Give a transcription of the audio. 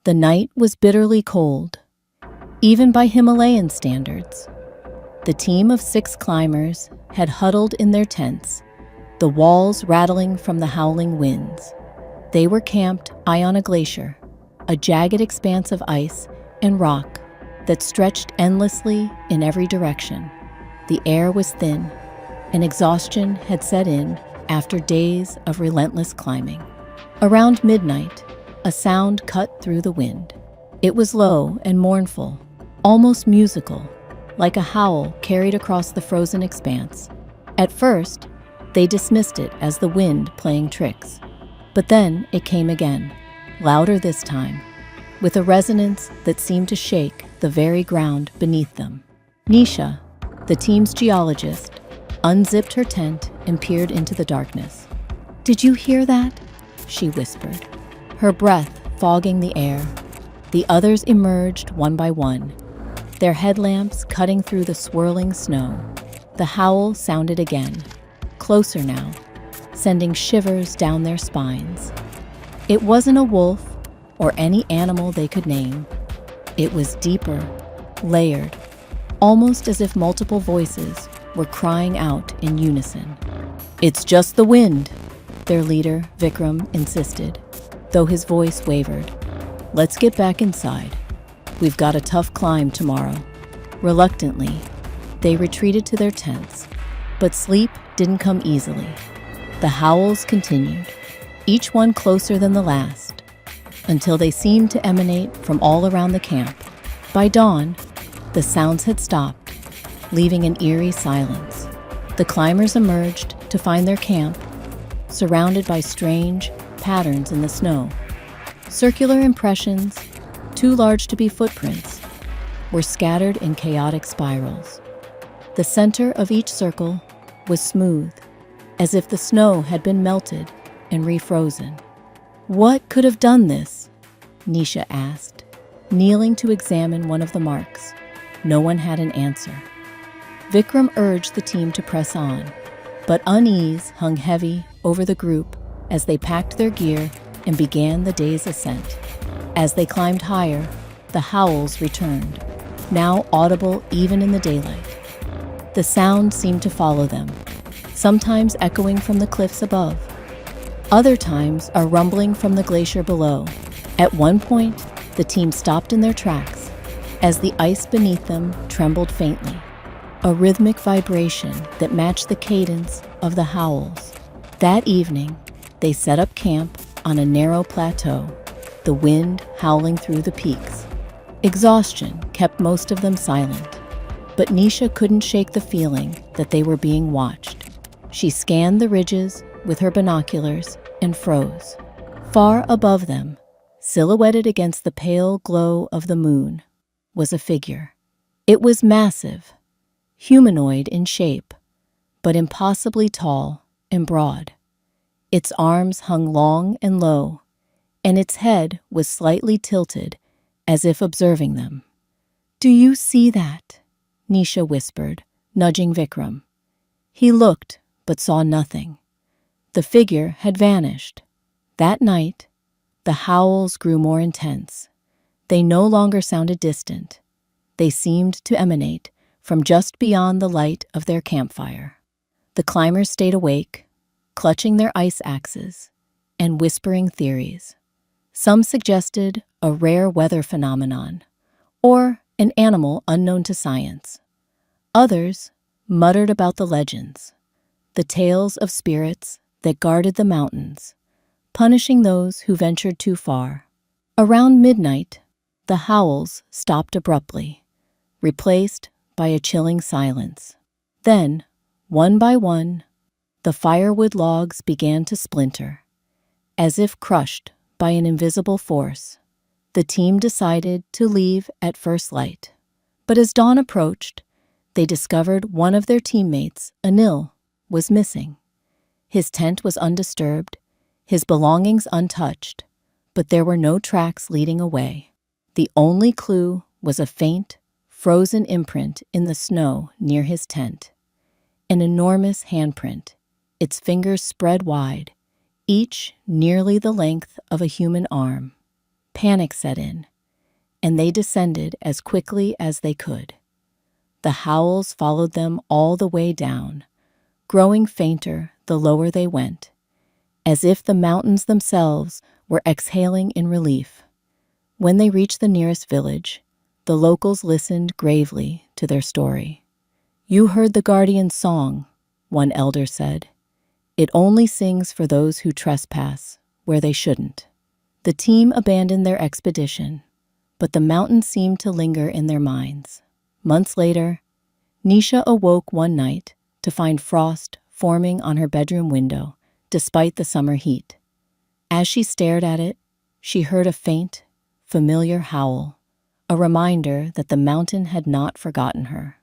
The night was bitterly cold, even by Himalayan standards. The team of 6 climbers had huddled in their tents, the walls rattling from the howling winds. They were camped high on a glacier, a jagged expanse of ice and rock that stretched endlessly in every direction. The air was thin, and exhaustion had set in after days of relentless climbing. Around midnight, a sound cut through the wind. It was low and mournful, almost musical, like a howl carried across the frozen expanse. At first, they dismissed it as the wind playing tricks. But then it came again, louder this time, with a resonance that seemed to shake the very ground beneath them. Nisha, the team's geologist, unzipped her tent and peered into the darkness. "Did you hear that?" she whispered, her breath fogging the air. The others emerged one by one, their headlamps cutting through the swirling snow. The howl sounded again, closer now, sending shivers down their spines. It wasn't a wolf or any animal they could name. It was deeper, layered, almost as if multiple voices were crying out in unison. "It's just the wind," their leader, Vikram, insisted, though his voice wavered. "Let's get back inside. We've got a tough climb tomorrow." Reluctantly, they retreated to their tents, but sleep didn't come easily. The howls continued, each one closer than the last, until they seemed to emanate from all around the camp. By dawn, the sounds had stopped, leaving an eerie silence. The climbers emerged to find their camp surrounded by strange patterns in the snow. Circular impressions, too large to be footprints, were scattered in chaotic spirals. The center of each circle was smooth, as if the snow had been melted and refrozen. "What could have done this?" Nisha asked, kneeling to examine one of the marks. No one had an answer. Vikram urged the team to press on, but unease hung heavy over the group as they packed their gear and began the day's ascent. As they climbed higher, the howls returned, now audible even in the daylight. The sound seemed to follow them, sometimes echoing from the cliffs above. Other times a rumbling from the glacier below. At one point, the team stopped in their tracks as the ice beneath them trembled faintly, a rhythmic vibration that matched the cadence of the howls. That evening, they set up camp on a narrow plateau, the wind howling through the peaks. Exhaustion kept most of them silent, but Nisha couldn't shake the feeling that they were being watched. She scanned the ridges with her binoculars and froze. Far above them, silhouetted against the pale glow of the moon, was a figure. It was massive, humanoid in shape, but impossibly tall and broad. Its arms hung long and low, and its head was slightly tilted as if observing them. "Do you see that?" Nisha whispered, nudging Vikram. He looked, but saw nothing. The figure had vanished. That night, the howls grew more intense. They no longer sounded distant. They seemed to emanate from just beyond the light of their campfire. The climbers stayed awake, clutching their ice axes and whispering theories. Some suggested a rare weather phenomenon or an animal unknown to science. Others muttered about the legends, the tales of spirits that guarded the mountains, punishing those who ventured too far. Around midnight, the howls stopped abruptly, replaced by a chilling silence. Then, one by one, the firewood logs began to splinter, as if crushed by an invisible force. The team decided to leave at first light. But as dawn approached, they discovered one of their teammates, Anil, was missing. His tent was undisturbed, his belongings untouched, but there were no tracks leading away. The only clue was a faint, frozen imprint in the snow near his tent. An enormous handprint, its fingers spread wide, each nearly the length of a human arm. Panic set in, and they descended as quickly as they could. The howls followed them all the way down, growing fainter the lower they went, as if the mountains themselves were exhaling in relief. When they reached the nearest village, the locals listened gravely to their story. "You heard the guardian's song," one elder said. "It only sings for those who trespass where they shouldn't." The team abandoned their expedition, but the mountain seemed to linger in their minds. Months later, Nisha awoke one night to find frost forming on her bedroom window despite the summer heat. As she stared at it, she heard a faint, familiar howl, a reminder that the mountain had not forgotten her.